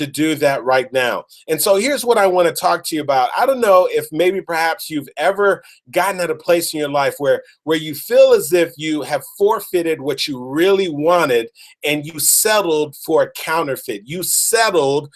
to do that right now. And so here's what I want to talk to you about. I don't know if maybe perhaps you've ever gotten at a place in your life where you feel as if you have forfeited what you really wanted and you settled for a counterfeit. You settled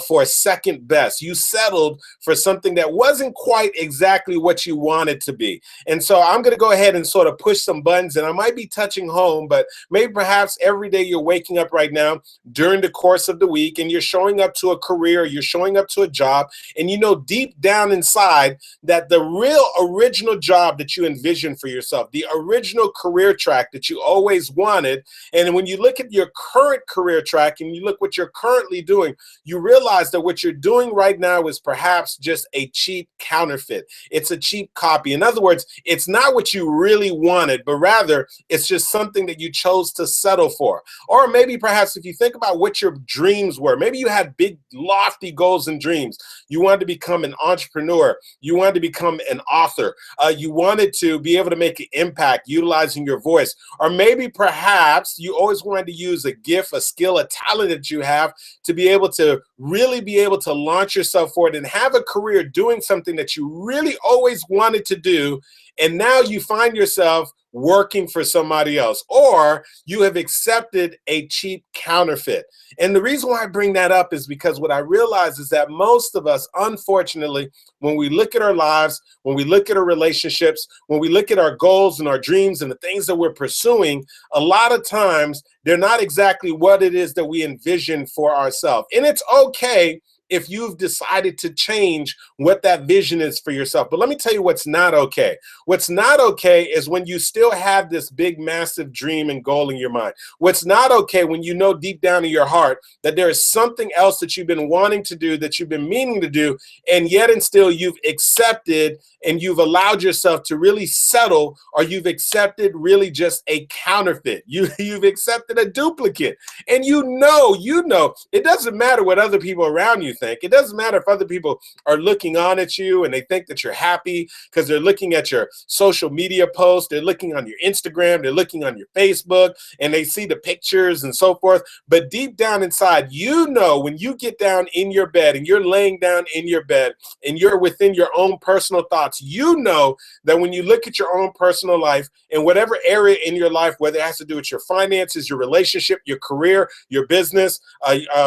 for a second best. You settled for something that wasn't quite exactly what you wanted to be. And so I'm going to go ahead and sort of push some buttons, and I might be touching home, but maybe perhaps every day you're waking up right now during the course of the week and you're showing up to a career, you're showing up to a job, and you know deep down inside that the real original job that you envisioned for yourself, the original career track that you always wanted, and when you look at your current career track and you look what you're currently doing, you realize that what you're doing right now is perhaps just a cheap counterfeit. It's a cheap copy. In other words, it's not what you really wanted, but rather it's just something that you chose to settle for. Or maybe perhaps if you think about what your dreams were, maybe you had big lofty goals and dreams. You wanted to become an entrepreneur. You wanted to become an author. You wanted to be able to make an impact utilizing your voice. Or maybe perhaps you always wanted to use a gift, a skill, a talent that you have to be able to really be able to launch yourself forward and have a career doing something that you really always wanted to do. And now you find yourself working for somebody else, or you have accepted a cheap counterfeit. And the reason why I bring that up is because what I realize is that most of us, unfortunately, when we look at our lives, when we look at our relationships, when we look at our goals and our dreams and the things that we're pursuing, a lot of times they're not exactly what it is that we envision for ourselves. And it's okay if you've decided to change what that vision is for yourself. But let me tell you what's not okay. What's not okay is when you still have this big, massive dream and goal in your mind. What's not okay when you know deep down in your heart that there is something else that you've been wanting to do, that you've been meaning to do, and yet and still you've accepted and you've allowed yourself to really settle, or you've accepted really just a counterfeit. You've accepted a duplicate. And you know, it doesn't matter what other people around you think. It doesn't matter if other people are looking on at you and they think that you're happy because they're looking at your social media posts, they're looking on your Instagram, they're looking on your Facebook, and they see the pictures and so forth. But deep down inside, you know, when you get down in your bed and you're laying down in your bed and you're within your own personal thoughts, you know that when you look at your own personal life in whatever area in your life, whether it has to do with your finances, your relationship, your career, your business,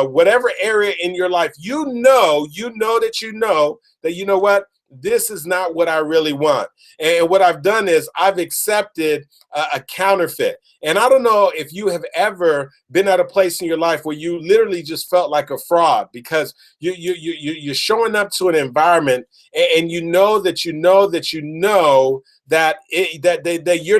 whatever area in your life, you know that you know what? This is not what I really want. And what I've done is I've accepted a counterfeit. And I don't know if you have ever been at a place in your life where you literally just felt like a fraud because you're showing up to an environment and you know that you're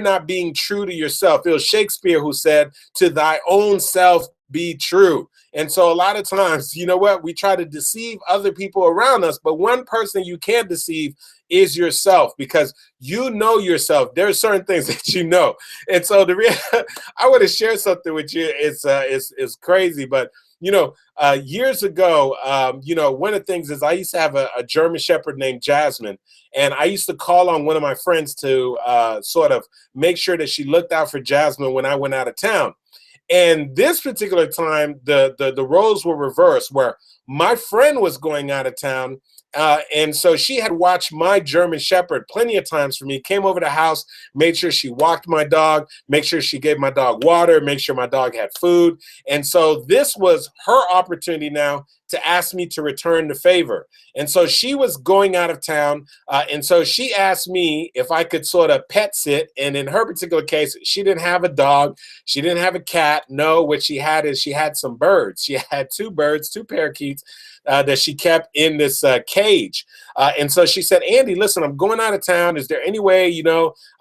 not being true to yourself. It was Shakespeare who said, "To thy own self be true." And so a lot of times, you know what, we try to deceive other people around us, but one person you can't deceive is yourself, because you know yourself. There are certain things that you know. And so I want to share something with you. It's crazy, but years ago, one of the things is I used to have a German Shepherd named Jasmine, and I used to call on one of my friends to sort of make sure that she looked out for Jasmine when I went out of town. And this particular time, the roles were reversed, where my friend was going out of town. And so she had watched my German Shepherd plenty of times for me, came over the house, made sure she walked my dog, make sure she gave my dog water, make sure my dog had food. And so this was her opportunity now to ask me to return the favor. And so she was going out of town. And so she asked me if I could sort of pet sit. And in her particular case, she didn't have a dog. She didn't have a cat. No, what she had is she had some birds. She had two birds, two parakeets that she kept in this cage. And so she said, "Andy, listen, I'm going out of town. Is there any way,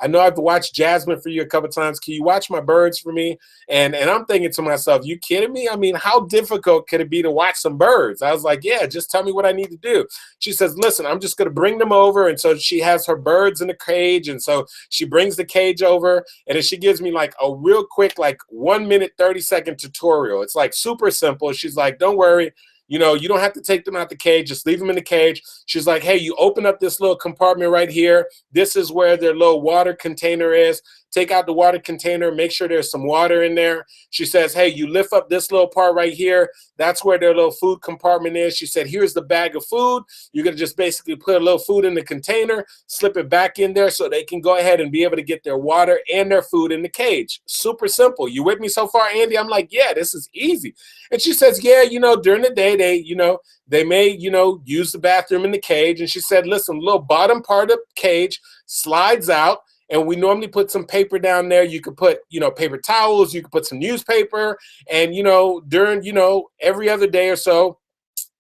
I know I've watched Jasmine for you a couple of times. Can you watch my birds for me?" And I'm thinking to myself, you kidding me? I mean, how difficult could it be to watch some birds? I was like, yeah, just tell me what I need to do. She says, "Listen, I'm just going to bring them over." And so she has her birds in the cage. And so she brings the cage over, and then she gives me like a real quick, like 1 minute, 30-second tutorial. It's like super simple. She's like, "Don't worry. You don't have to take them out the cage. Just leave them in the cage." She's like, "Hey, you open up this little compartment right here. This is where their little water container is. take out the water container, make sure there's some water in there. She says, hey, you lift up this little part right here. That's where their little food compartment is. She said, here's the bag of food. You're going to just basically put a little food in the container, slip it back in there so they can go ahead and be able to get their water and their food in the cage. Super simple. You with me so far, Andy? I'm like, yeah, this is easy. And she says, yeah, during the day, they may, use the bathroom in the cage. And she said, listen, little bottom part of the cage slides out. And we normally put some paper down there. You could put, paper towels. You could put some newspaper. And, during, every other day or so,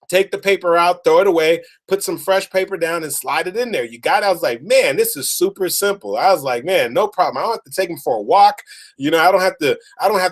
take the paper out, throw it away, put some fresh paper down and slide it in there. You got it. I was like, man, this is super simple. I was like, man, no problem. I don't have to take them for a walk. I don't have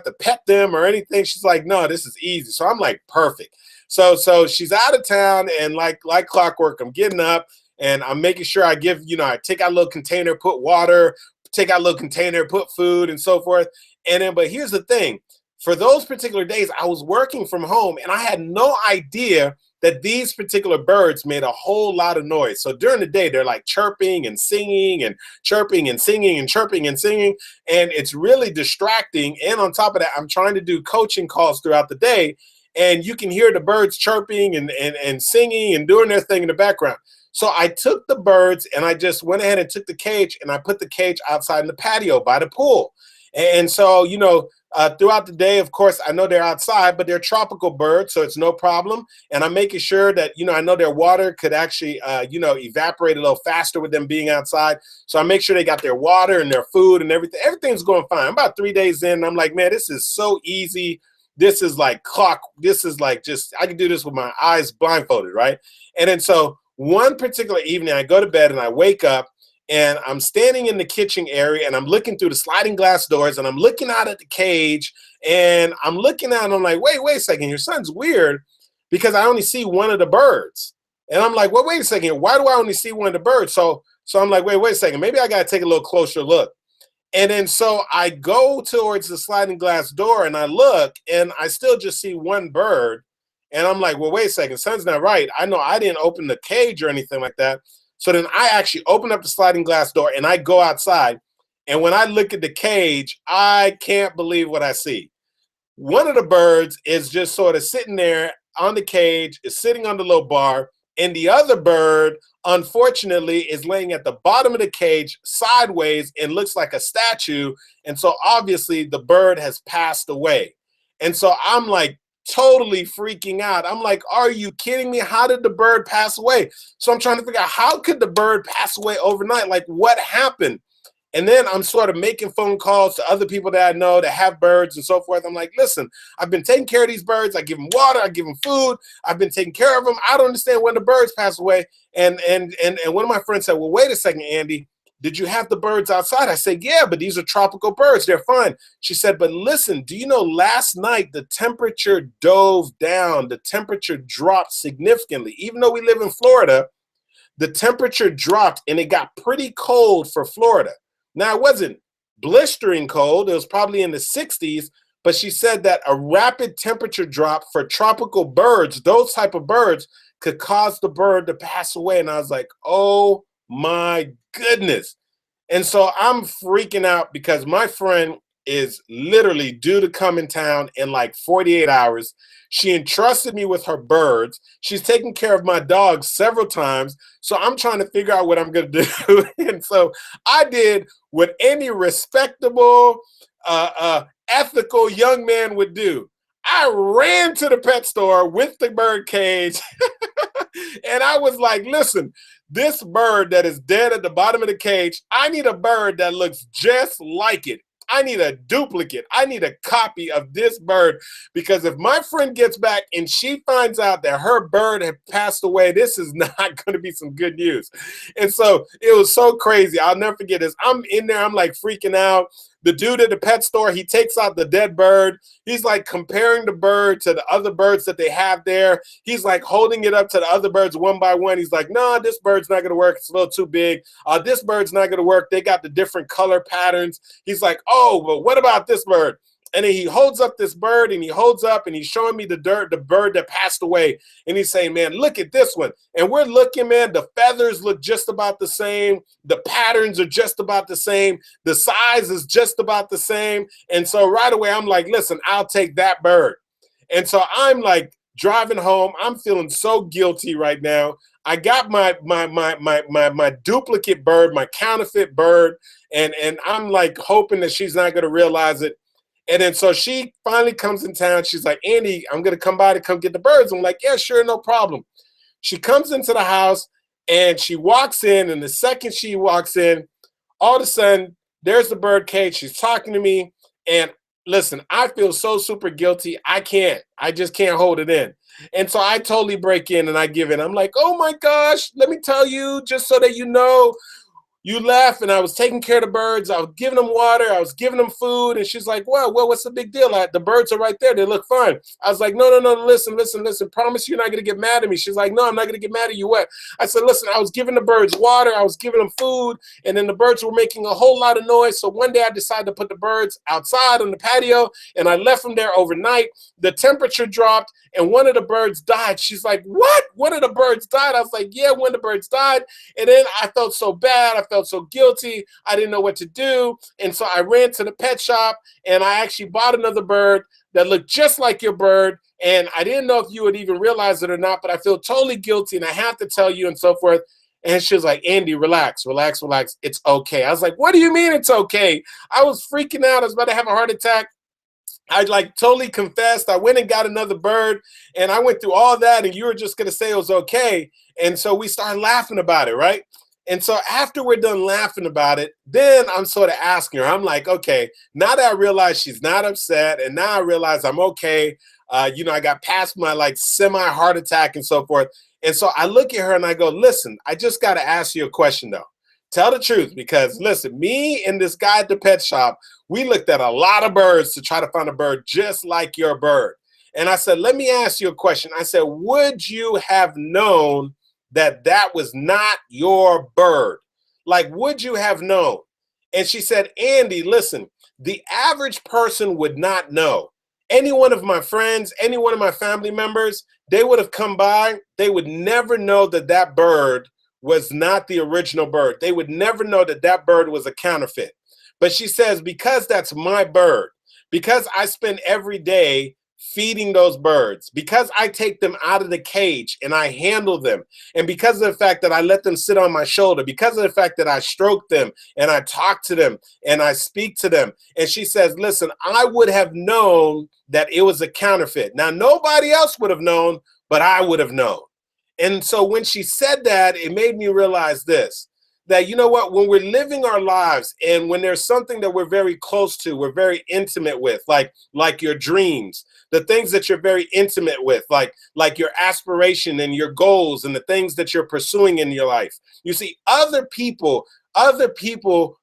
to pet them or anything. She's like, no, this is easy. So I'm like, perfect. So she's out of town, and like clockwork, I'm getting up and I'm making sure I give, I take out a little container, put water, take out a little container, put food and so forth. And then, but here's the thing. For those particular days, I was working from home and I had no idea that these particular birds made a whole lot of noise. So during the day, they're like chirping and singing and chirping and singing and chirping and singing. And it's really distracting. And on top of that, I'm trying to do coaching calls throughout the day. And you can hear the birds chirping and singing and doing their thing in the background. So I took the birds and I just went ahead and took the cage and I put the cage outside in the patio by the pool. And so, throughout the day, of course, I know they're outside, but they're tropical birds, so it's no problem. And I'm making sure that, I know their water could actually, evaporate a little faster with them being outside. So I make sure they got their water and their food and everything. Everything's going fine. I'm about 3 days in, and I'm like, man, this is so easy. This is like clock. This is like I can do this with my eyes blindfolded, right? And then so one particular evening, I go to bed and I wake up. And I'm standing in the kitchen area and I'm looking through the sliding glass doors and I'm looking out at the cage and I'm looking out and I'm like, wait a second, your son's weird because I only see one of the birds. And I'm like, well, wait a second, why do I only see one of the birds? So I'm like, wait a second, maybe I got to take a little closer look. And then so I go towards the sliding glass door and I look and I still just see one bird. And I'm like, well, wait a second, something's not right. I know I didn't open the cage or anything like that. So then I actually open up the sliding glass door and I go outside. And when I look at the cage, I can't believe what I see. One of the birds is just sort of sitting there on the cage, is sitting on the little bar. And the other bird, unfortunately, is laying at the bottom of the cage sideways and looks like a statue. And so obviously the bird has passed away. And so I'm like, totally freaking out. I'm like, are you kidding me? How did the bird pass away? So I'm trying to figure out, how could the bird pass away overnight? Like, what happened? And then I'm sort of making phone calls to other people that I know that have birds and so forth. I'm like, listen, I've been taking care of these birds. I give them water. I give them food. I've been taking care of them. I don't understand when the birds pass away. And one of my friends said, well, wait a second, Andy. Did you have the birds outside? I said, yeah, but these are tropical birds. They're fine. She said, but listen, do you know last night the temperature dove down? The temperature dropped significantly. Even though we live in Florida, the temperature dropped and it got pretty cold for Florida. Now, it wasn't blistering cold. It was probably in the 60s. But she said that a rapid temperature drop for tropical birds, those type of birds, could cause the bird to pass away. And I was like, oh, my goodness. And so I'm freaking out because my friend is literally due to come in town in like 48 hours. She entrusted me with her birds. She's taken care of my dog several times. So I'm trying to figure out what I'm going to do. And so I did what any respectable, ethical young man would do. I ran to the pet store with the bird cage. And I was like, listen, this bird that is dead at the bottom of the cage, I need a bird that looks just like it. I need a duplicate. I need a copy of this bird, because if my friend gets back and she finds out that her bird had passed away, this is not going to be some good news. And so it was so crazy. I'll never forget this. I'm in there. I'm like freaking out. The dude at the pet store, he takes out the dead bird. He's like comparing the bird to the other birds that they have there. He's like holding it up to the other birds one by one. He's like, no, this bird's not going to work. It's a little too big. This bird's not going to work. They got the different color patterns. He's like, oh, but what about this bird? And then he holds up this bird, and he holds up and he's showing me the bird that passed away. And he's saying, man, look at this one. And we're looking, man, the feathers look just about the same. The patterns are just about the same. The size is just about the same. And so right away, I'm like, listen, I'll take that bird. And so I'm like driving home. I'm feeling so guilty right now. I got my duplicate bird, my counterfeit bird, and I'm like hoping that she's not going to realize it. And then so she finally comes in town. She's like, Andy, I'm going to come by to come get the birds. I'm like, yeah, sure, no problem. She comes into the house and she walks in. And the second she walks in, all of a sudden, there's the bird cage. She's talking to me. And listen, I feel so super guilty. I just can't hold it in. And so I totally break in and I give in. I'm like, oh my gosh, let me tell you, just so that you know, you left and I was taking care of the birds. I was giving them water. I was giving them food. And she's like, well, what's the big deal? The birds are right there. They look fine. I was like, no, listen. Promise you're not going to get mad at me. She's like, no, I'm not going to get mad at you. What? I said, listen, I was giving the birds water. I was giving them food. And then the birds were making a whole lot of noise. So one day I decided to put the birds outside on the patio and I left them there overnight. The temperature dropped and one of the birds died. She's like, what? One of the birds died? I was like, yeah, one of the birds died. And then I felt so bad. I felt so guilty. I didn't know what to do. And so I ran to the pet shop and I actually bought another bird that looked just like your bird. And I didn't know if you would even realize it or not, but I feel totally guilty and I have to tell you and so forth. And she was like, Andy, relax. It's okay. I was like, what do you mean it's okay? I was freaking out. I was about to have a heart attack. I like totally confessed. I went and got another bird and I went through all that and you were just going to say it was okay. And so we started laughing about it, right? And so after we're done laughing about it, then I'm sort of asking her, I'm like, okay, now that I realize she's not upset and now I realize I'm okay, I got past my like semi-heart attack and so forth. And so I look at her and I go, listen, I just got to ask you a question though. Tell the truth, because listen, me and this guy at the pet shop, we looked at a lot of birds to try to find a bird just like your bird. And I said, let me ask you a question. I said, would you have known that that was not your bird? Like, would you have known? And she said, Andy, listen, the average person would not know. Any one of my friends, any one of my family members, they would have come by. They would never know that that bird was not the original bird. They would never know that that bird was a counterfeit. But she says, because that's my bird, because I spend every day feeding those birds, because I take them out of the cage and I handle them, and because of the fact that I let them sit on my shoulder, because of the fact that I stroke them and I talk to them and I speak to them. And she says, listen, I would have known that it was a counterfeit. Now, nobody else would have known, but I would have known. And so when she said that, it made me realize this, that, you know what, when we're living our lives and when there's something that we're very close to, we're very intimate with, like your dreams, the things that you're very intimate with, like your aspiration and your goals and the things that you're pursuing in your life. You see, other people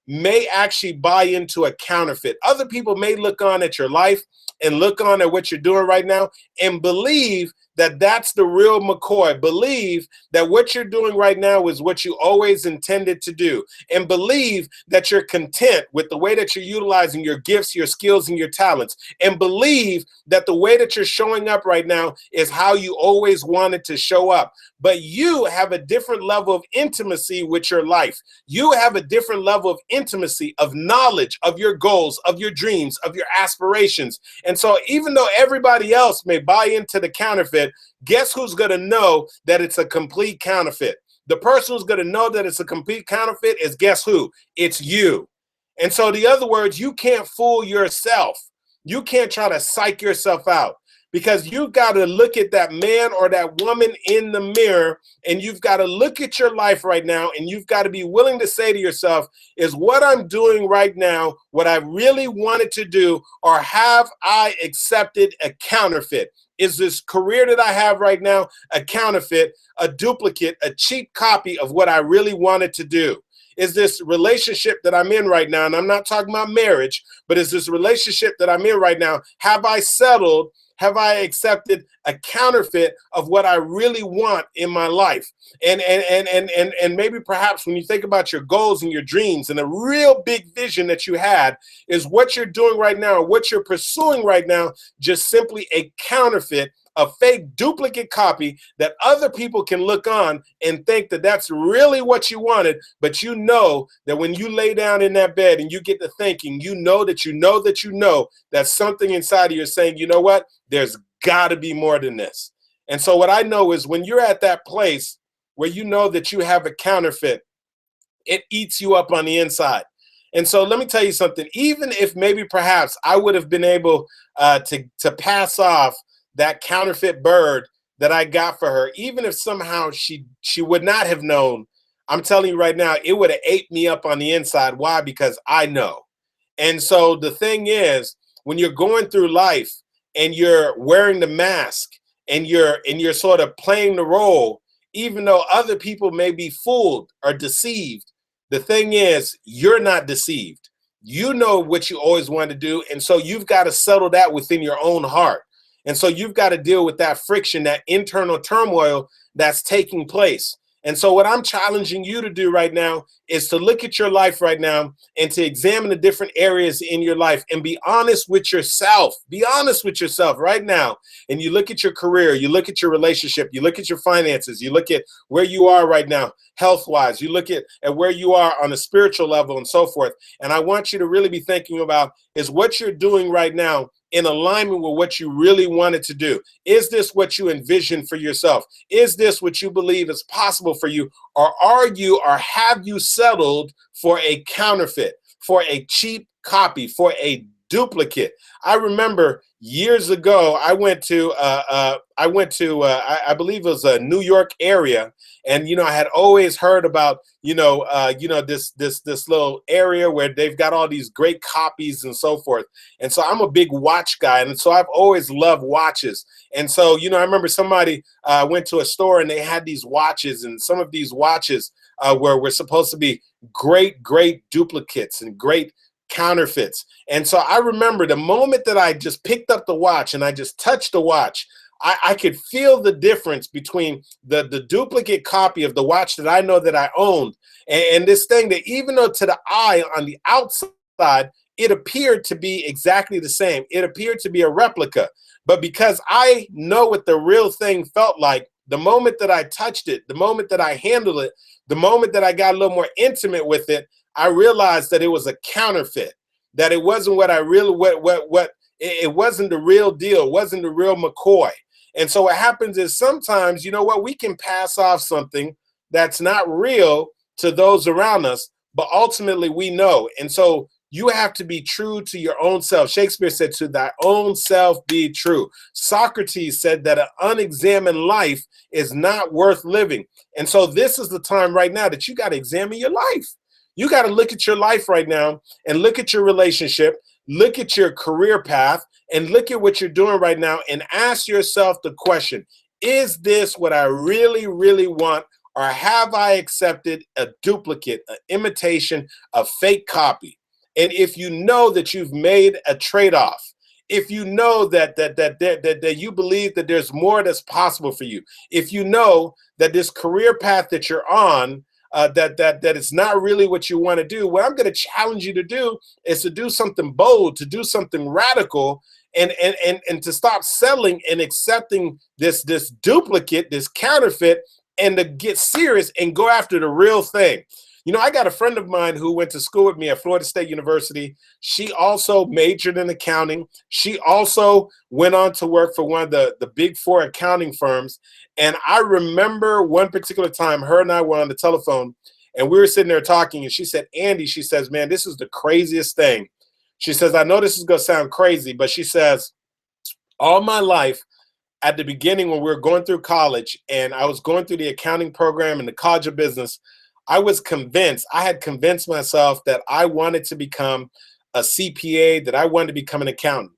may actually buy into a counterfeit. Other people may look on at your life and look on at what you're doing right now and believe that that's the real McCoy. Believe that what you're doing right now is what you always intended to do. And believe that you're content with the way that you're utilizing your gifts, your skills, and your talents. And believe that the way that you're showing up right now is how you always wanted to show up. But you have a different level of intimacy with your life. You have a different level of intimacy, of knowledge, of your goals, of your dreams, of your aspirations. And so even though everybody else may buy into the counterfeit, guess who's going to know that it's a complete counterfeit? The person who's going to know that it's a complete counterfeit is, guess who? It's you. And so, in other words, you can't fool yourself. You can't try to psych yourself out, because you've got to look at that man or that woman in the mirror, and you've got to look at your life right now, and you've got to be willing to say to yourself, is what I'm doing right now what I really wanted to do, or have I accepted a counterfeit? Is this career that I have right now a counterfeit, a duplicate, a cheap copy of what I really wanted to do? Is this relationship that I'm in right now, and I'm not talking about marriage, but is this relationship that I'm in right now, have I settled? Have I accepted a counterfeit of what I really want in my life? And maybe perhaps when you think about your goals and your dreams and a real big vision that you had, is what you're doing right now, or what you're pursuing right now, just simply a counterfeit, a fake duplicate copy that other people can look on and think that that's really what you wanted. But you know that when you lay down in that bed and you get to thinking, you know that something inside of you is saying, you know what, there's got to be more than this. And so what I know is when you're at that place where you know that you have a counterfeit, it eats you up on the inside. And so let me tell you something, even if maybe perhaps I would have been able to pass off that counterfeit bird that I got for her, even if somehow she would not have known, I'm telling you right now, it would have ate me up on the inside. Why? Because I know. And so the thing is, when you're going through life and you're wearing the mask and you're sort of playing the role, even though other people may be fooled or deceived, the thing is, you're not deceived. You know what you always wanted to do. And so you've got to settle that within your own heart. And so you've got to deal with that friction, that internal turmoil that's taking place. And so what I'm challenging you to do right now is to look at your life right now and to examine the different areas in your life and be honest with yourself. Be honest with yourself right now. And you look at your career, you look at your relationship, you look at your finances, you look at where you are right now, health-wise, you look at where you are on a spiritual level and so forth. And I want you to really be thinking about, is what you're doing right now in alignment with what you really wanted to do? Is this what you envision for yourself? Is this what you believe is possible for you? Or have you settled for a counterfeit, for a cheap copy, for a duplicate? I remember years ago, I went to I believe it was a New York area, and I had always heard about this little area where they've got all these great copies and so forth. And so I'm a big watch guy, and so I've always loved watches. And so I remember somebody went to a store and they had these watches, and some of these watches were supposed to be great duplicates and great counterfeits. And so I remember the moment that I just picked up the watch and I just touched the watch, I could feel the difference between the duplicate copy of the watch that I know that I owned and this thing that, even though to the eye on the outside, it appeared to be exactly the same. It appeared to be a replica. But because I know what the real thing felt like, the moment that I touched it, the moment that I handled it, the moment that I got a little more intimate with it, I realized that it was a counterfeit, that it wasn't what I really, it wasn't the real deal, it wasn't the real McCoy. And so what happens is sometimes, we can pass off something that's not real to those around us, but ultimately we know. And so you have to be true to your own self. Shakespeare said, to thy own self be true. Socrates said that an unexamined life is not worth living. And so this is the time right now that you got to examine your life. You got to look at your life right now and look at your relationship, look at your career path, and look at what you're doing right now and ask yourself the question, is this what I really, really want? Or have I accepted a duplicate, an imitation, a fake copy? And if you know that you've made a trade-off, if you know that you believe that there's more that's possible for you, if you know that this career path that you're on, that it's not really what you want to do, what I'm going to challenge you to do is to do something bold, to do something radical, and to stop settling and accepting this duplicate, this counterfeit, and to get serious and go after the real thing. I got a friend of mine who went to school with me at Florida State University. She also majored in accounting. She also went on to work for one of the big four accounting firms. And I remember one particular time, her and I were on the telephone, and we were sitting there talking, and she said, Andy, she says, man, this is the craziest thing. She says, I know this is going to sound crazy, but she says, all my life, at the beginning when we were going through college and I was going through the accounting program in the College of Business, I had convinced myself that I wanted to become a CPA, that I wanted to become an accountant.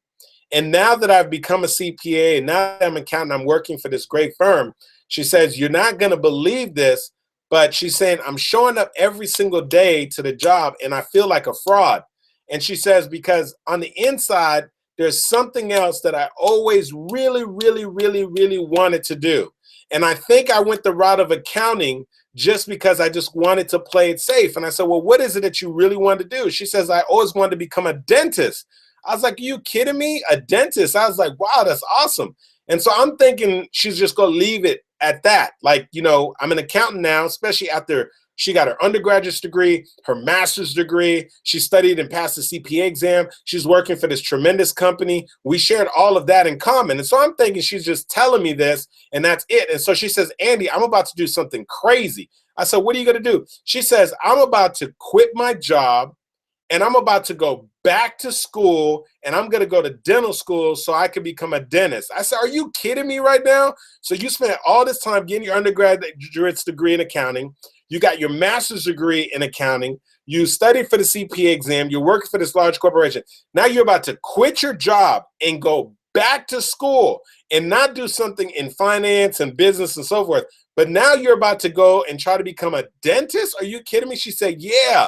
And now that I've become a CPA and now that I'm an accountant, I'm working for this great firm, she says, you're not going to believe this, But she's saying, I'm showing up every single day to the job and I feel like a fraud. And she says, because on the inside, there's something else that I always really, really, really, really wanted to do. And I think I went the route of accounting just because I just wanted to play it safe. And I said, well, what is it that you really want to do? She says, I always wanted to become a dentist. I was like, are you kidding me? A dentist? I was like, wow, that's awesome. And so I'm thinking she's just going to leave it at that. Like, I'm an accountant now, especially after she got her undergraduate degree, her master's degree. She studied and passed the CPA exam. She's working for this tremendous company. We shared all of that in common. And so I'm thinking she's just telling me this and that's it. And so she says, Andy, I'm about to do something crazy. I said, what are you going to do? She says, I'm about to quit my job and I'm about to go back to school and I'm going to go to dental school so I can become a dentist. I said, are you kidding me right now? So you spent all this time getting your undergraduate degree in accounting. You got your master's degree in accounting. You studied for the CPA exam. You're working for this large corporation. Now you're about to quit your job and go back to school and not do something in finance and business and so forth. But now you're about to go and try to become a dentist? Are you kidding me? She said, yeah.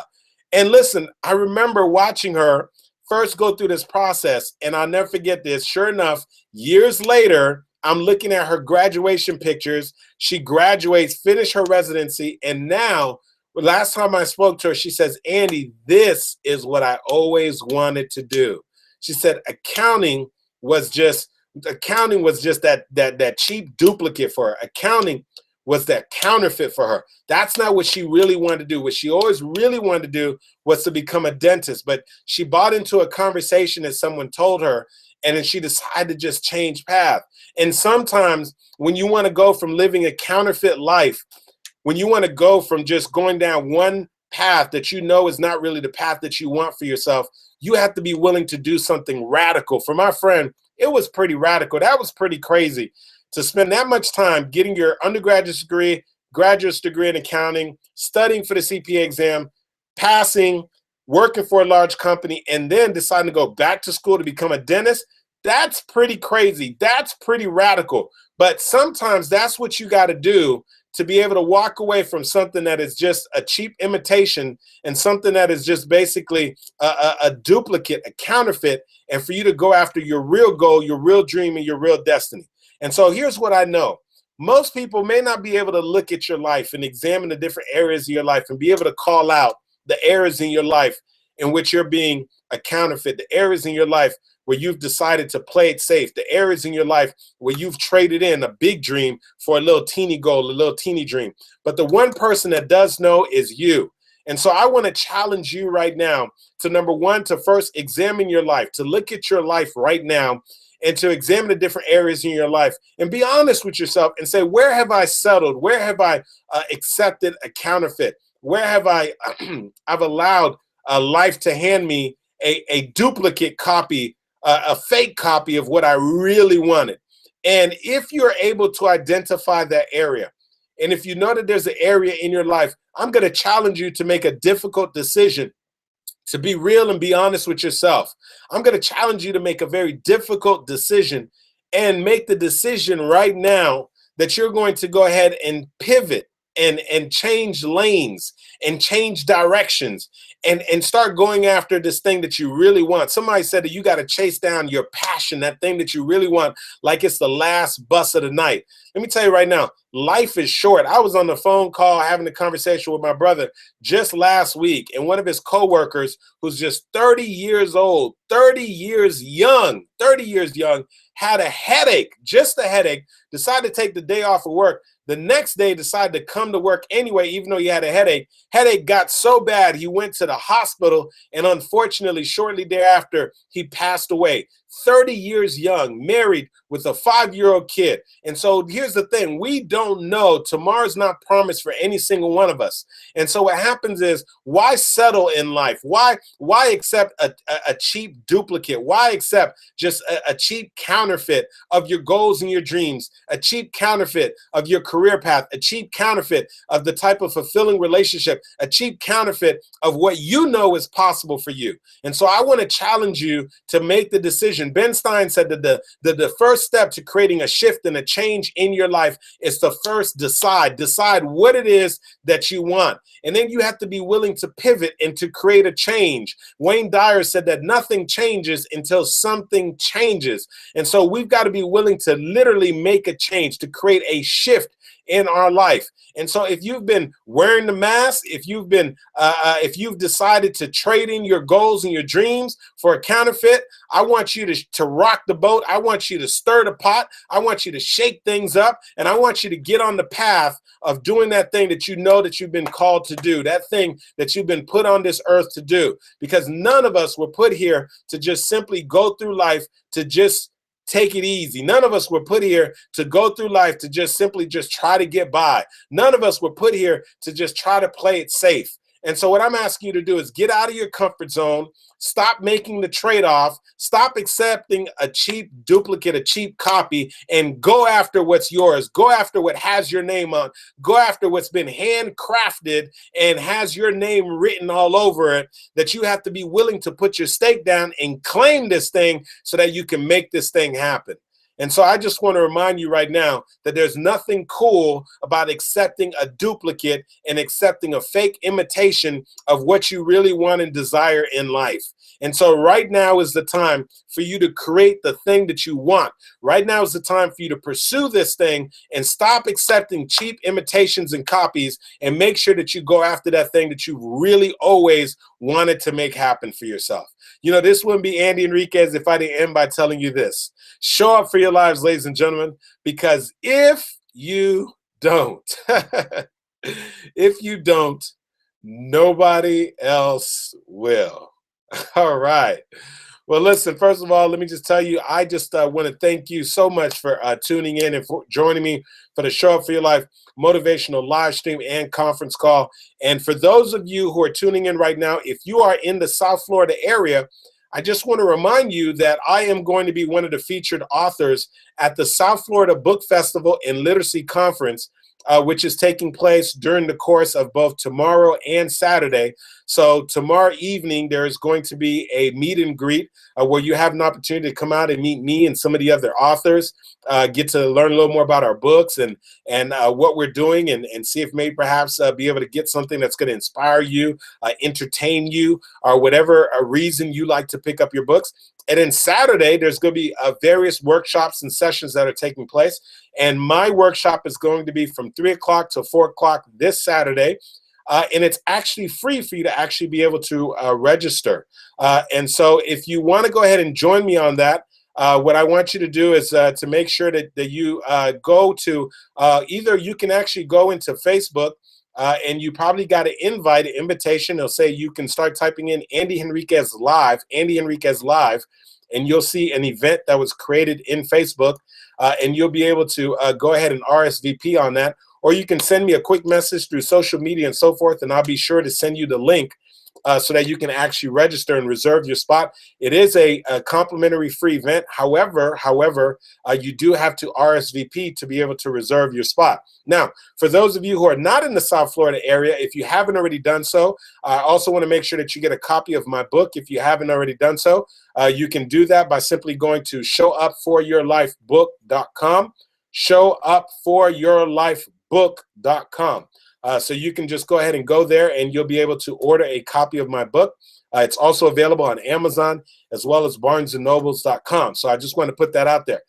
And listen, I remember watching her first go through this process, and I'll never forget this. Sure enough, years later, I'm looking at her graduation pictures. She graduates, finished her residency, and now, last time I spoke to her, she says, Andy, this is what I always wanted to do. She said accounting was just that cheap duplicate for her. Accounting was that counterfeit for her. That's not what she really wanted to do. What she always really wanted to do was to become a dentist. But she bought into a conversation that someone told her, and then she decided to just change path. And sometimes when you want to go from living a counterfeit life, when you want to go from just going down one path that you know is not really the path that you want for yourself, you have to be willing to do something radical. For my friend, it was pretty radical. That was pretty crazy to spend that much time getting your undergraduate degree, graduate degree in accounting, studying for the CPA exam, passing, working for a large company, and then deciding to go back to school to become a dentist. That's pretty crazy. That's pretty radical. But sometimes that's what you got to do to be able to walk away from something that is just a cheap imitation and something that is just basically a duplicate, a counterfeit, and for you to go after your real goal, your real dream, and your real destiny. And so here's what I know. Most people may not be able to look at your life and examine the different areas of your life and be able to call out the areas in your life in which you're being a counterfeit, the areas in your life where you've decided to play it safe, the areas in your life where you've traded in a big dream for a little teeny goal, a little teeny dream. But the one person that does know is you. And so I want to challenge you right now to, number one, to first examine your life, to look at your life right now and to examine the different areas in your life and be honest with yourself and say, where have I settled? Where have I accepted a counterfeit? Where have I I've allowed life to hand me a duplicate copy, a fake copy of what I really wanted? And if you're able to identify that area, and if you know that there's an area in your life, I'm going to challenge you to make a difficult decision, to be real and be honest with yourself. I'm going to challenge you to make a very difficult decision and make the decision right now that you're going to go ahead and pivot and change lanes and change directions and start going after this thing that you really want. Somebody said that you got to chase down your passion, that thing that you really want, like it's the last bus of the night. Let me tell you right now, life is short. I was on the phone call having a conversation with my brother just last week, and one of his coworkers, who's just 30 years old, 30 years young, had a headache, just a headache, decided to take the day off of work. The next day decided to come to work anyway, even though he had a headache. Headache got so bad, he went to the hospital, and unfortunately, shortly thereafter, he passed away. 30 years young, married with a 5-year-old kid. And so here's the thing. We don't know. Tomorrow's not promised for any single one of us. And so what happens is, why settle in life? Why accept a cheap duplicate? Why accept just a cheap counterfeit of your goals and your dreams? a cheap counterfeit of your career path, a cheap counterfeit of the type of fulfilling relationship, a cheap counterfeit of what you know is possible for you. And so I want to challenge you to make the decision. Ben Stein said that the first step to creating a shift and a change in your life is to first decide what it is that you want. And then you have to be willing to pivot and to create a change. Wayne Dyer said that nothing changes until something changes. And so we've got to be willing to literally make a change, to create a shift in our life. And so if you've been wearing the mask, if you've decided to trade in your goals and your dreams for a counterfeit, I want you to rock the boat. I want you to stir the pot. I want you to shake things up. And I want you to get on the path of doing that thing that you know that you've been called to do, that thing that you've been put on this earth to do. Because none of us were put here to just simply go through life to just take it easy. None of us were put here to go through life to just simply just try to get by. None of us were put here to just try to play it safe. And so what I'm asking you to do is get out of your comfort zone, stop making the trade-off, stop accepting a cheap duplicate, a cheap copy, and go after what's yours. Go after what has your name on. Go after what's been handcrafted and has your name written all over it, that you have to be willing to put your stake down and claim this thing so that you can make this thing happen. And so I just want to remind you right now that there's nothing cool about accepting a duplicate and accepting a fake imitation of what you really want and desire in life. And so right now is the time for you to create the thing that you want. Right now is the time for you to pursue this thing and stop accepting cheap imitations and copies, and make sure that you go after that thing that you really always wanted to make happen for yourself. You know, this wouldn't be Andy Henriquez if I didn't end by telling you this. Show up for your lives, ladies and gentlemen, because if you don't, if you don't, nobody else will. All right. Well, listen, first of all, let me just tell you, I just want to thank you so much for tuning in and for joining me for the Show Up for Your Life motivational live stream and conference call. And for those of you who are tuning in right now, if you are in the South Florida area, I just want to remind you that I am going to be one of the featured authors at the South Florida Book Festival and Literacy Conference, which is taking place during the course of both tomorrow and Saturday. So tomorrow evening, there is going to be a meet and greet where you have an opportunity to come out and meet me and some of the other authors, get to learn a little more about our books and what we're doing, and see if maybe perhaps be able to get something that's going to inspire you, entertain you, or whatever reason you like to pick up your books. And then Saturday, there's going to be various workshops and sessions that are taking place. And my workshop is going to be from 3 o'clock to 4 o'clock this Saturday. And it's actually free for you to actually be able to register. And so if you want to go ahead and join me on that, what I want you to do is to make sure that you go to either you can actually go into Facebook, and you probably got an invitation. They'll say you can start typing in Andy Henriquez Live, and you'll see an event that was created in Facebook, and you'll be able to go ahead and RSVP on that. Or you can send me a quick message through social media and so forth, and I'll be sure to send you the link so that you can actually register and reserve your spot. It is a complimentary free event. However, you do have to RSVP to be able to reserve your spot. Now, for those of you who are not in the South Florida area, if you haven't already done so, I also want to make sure that you get a copy of my book. If you haven't already done so, you can do that by simply going to showupforyourlifebook.com, showupforyourlifebook.com. So you can just go ahead and go there, and you'll be able to order a copy of my book. It's also available on Amazon as well as barnesandnobles.com. So I just want to put that out there.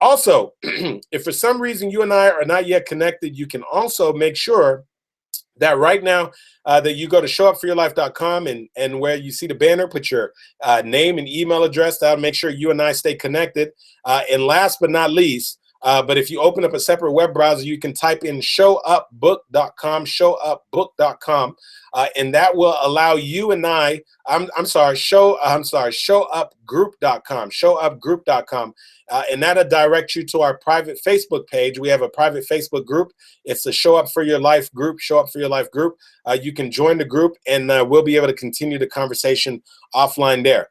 Also, if for some reason you and I are not yet connected, you can also make sure that right now that you go to showupforyourlife.com, and where you see the banner, put your name and email address. That'll make sure you and I stay connected. And last but not least, but if you open up a separate web browser, you can type in showupbook.com, showupbook.com, and that will allow you and I, showupgroup.com, showupgroup.com, and that'll direct you to our private Facebook page. We have a private Facebook group. It's the Show Up for Your Life group, Show Up for Your Life group. You can join the group, and we'll be able to continue the conversation offline there.